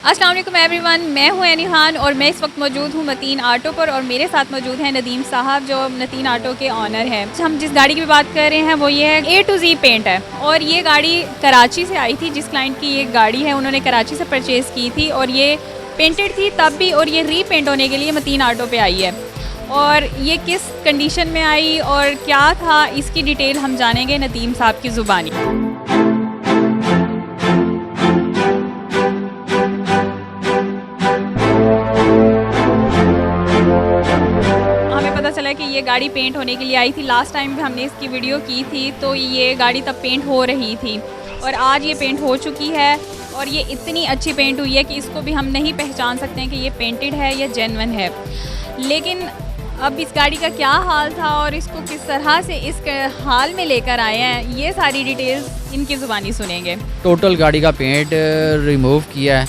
अस्सलाम वालेकुम एवरीवन, मैं हूं एनी खान और मैं इस वक्त मौजूद हूं मतीन ऑटो पर और मेरे साथ मौजूद हैं नदीम साहब जो मतीन ऑटो के ऑनर हैं। हम जिस गाड़ी की बात कर रहे हैं वो ये है A to Z पेंट है और ये गाड़ी कराची से आई थी। जिस क्लाइंट की ये गाड़ी है उन्होंने कराची से परचेज़ की थी और ये पेंटेड थी तब भी, और ये रीपेंट होने के लिए मतीन ऑटो पे आई है। और ये किस कंडीशन में आई और क्या था इसकी डिटेल हम जानेंगे नदीम साहब की ज़ुबानी। पता चला कि ये गाड़ी पेंट होने के लिए आई थी। लास्ट टाइम भी हमने इसकी वीडियो की थी तो ये गाड़ी तब पेंट हो रही थी और आज ये पेंट हो चुकी है और ये इतनी अच्छी पेंट हुई है कि इसको भी हम नहीं पहचान सकते हैं कि ये पेंटेड है या जेन्युइन है। लेकिन अब इस गाड़ी का क्या हाल था और इसको किस तरह से इस हाल में लेकर आए हैं, ये सारी डिटेल्स इनकी ज़ुबानी सुनेंगे। टोटल गाड़ी का पेंट रिमूव किया है,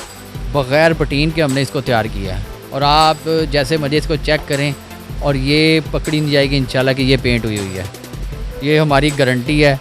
बग़ैर पटीन के हमने इसको तैयार किया है और आप जैसे मर्जी इसको चेक करें और ये पकड़ी नहीं जाएगी इंशाल्लाह कि ये पेंट हुई है। ये हमारी गारंटी है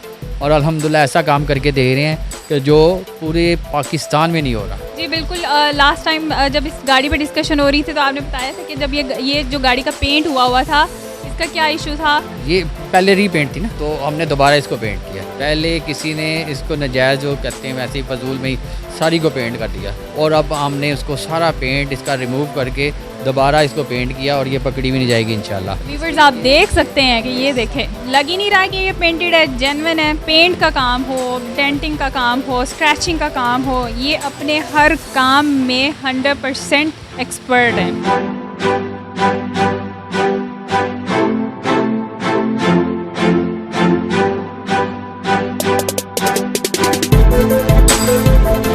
और अल्हम्दुलिल्लाह ऐसा काम करके दे रहे हैं कि जो पूरे पाकिस्तान में नहीं हो रहा। जी बिल्कुल। लास्ट टाइम जब इस गाड़ी पे डिस्कशन हो रही थी तो आपने बताया था कि जब ये जो गाड़ी का पेंट हुआ था इसका क्या इशू था। ये पहले रीपेंट थी ना, तो हमने दोबारा इसको पेंट किया। पहले किसी ने इसको नजायज़ जो कहते हैं वैसे ही फजूल में ही सारी को पेंट कर दिया और अब हमने उसको सारा पेंट इसका रिमूव करके दोबारा इसको पेंट किया और ये पकड़ी भी नहीं जाएगी इंशाल्लाह। व्यूअर्स आप देख सकते हैं कि ये देखें, लग ही नहीं रहा कि ये पेंटेड है, जेन्युइन है। पेंट का काम हो, डेंटिंग का काम हो, स्क्रैचिंग का काम हो, ये अपने हर काम में 100% एक्सपर्ट है।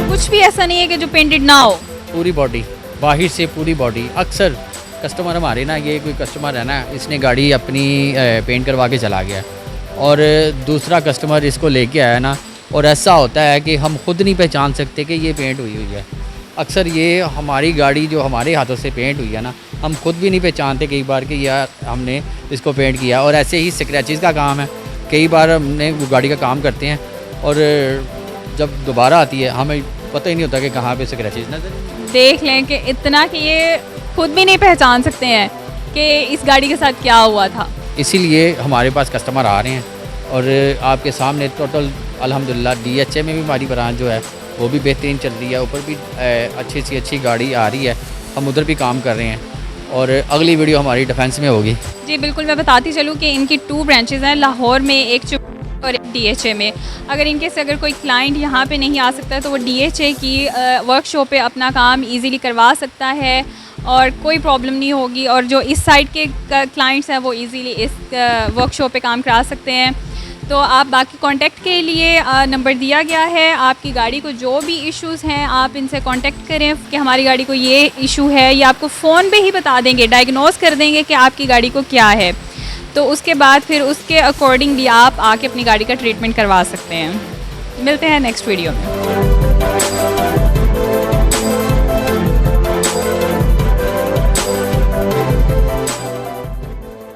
कुछ भी ऐसा नहीं है कि जो पेंटेड ना हो। पूरी बॉडी, बाहर से पूरी बॉडी। अक्सर कस्टमर हमारे ना, ये कोई कस्टमर है ना, इसने गाड़ी अपनी पेंट करवा के चला गया और दूसरा कस्टमर इसको लेके आया ना, और ऐसा होता है कि हम खुद नहीं पहचान सकते कि ये पेंट हुई है। अक्सर ये हमारी गाड़ी जो हमारे हाथों से पेंट हुई है ना, हम खुद भी नहीं पहचानते कई बार कि यार हमने इसको पेंट किया। और ऐसे ही स्क्रैचेस का काम है, कई बार हमने वो गाड़ी का काम करते हैं और जब दोबारा आती है हमें पता ही नहीं होता कि कहाँ पे स्क्रैचेस नजर। देख लें कि इतना कि ये खुद भी नहीं पहचान सकते हैं कि इस गाड़ी के साथ क्या हुआ था। इसीलिए हमारे पास कस्टमर आ रहे हैं और आपके सामने टोटल अल्हम्दुलिल्लाह DHA में भी हमारी ब्रांच जो है वो भी बेहतरीन चल रही है। ऊपर भी अच्छी सी अच्छी गाड़ी आ रही है, हम उधर भी काम कर रहे हैं और अगली वीडियो हमारी डिफेंस में होगी। जी बिल्कुल, मैं बताती चलूँ कि इनकी 2 ब्रांचेज़ हैं, लाहौर में एक और DHA में। अगर इनके से अगर कोई क्लाइंट यहाँ पे नहीं आ सकता तो वो DHA की वर्कशॉप पे अपना काम इजीली करवा सकता है और कोई प्रॉब्लम नहीं होगी। और जो इस साइड के क्लाइंट्स हैं वो इजीली इस वर्कशॉप पे काम करा सकते हैं। तो आप बाकी कांटेक्ट के लिए नंबर दिया गया है। आपकी गाड़ी को जो भी इश्यूज़ हैं आप इनसे कांटेक्ट करें कि हमारी गाड़ी को ये इशू है, या आपको फ़ोन पे ही बता देंगे, डायग्नोस कर देंगे कि आपकी गाड़ी को क्या है। तो उसके बाद फिर उसके अकॉर्डिंगली आप आके अपनी गाड़ी का ट्रीटमेंट करवा सकते हैं। मिलते हैं नेक्स्ट वीडियो में।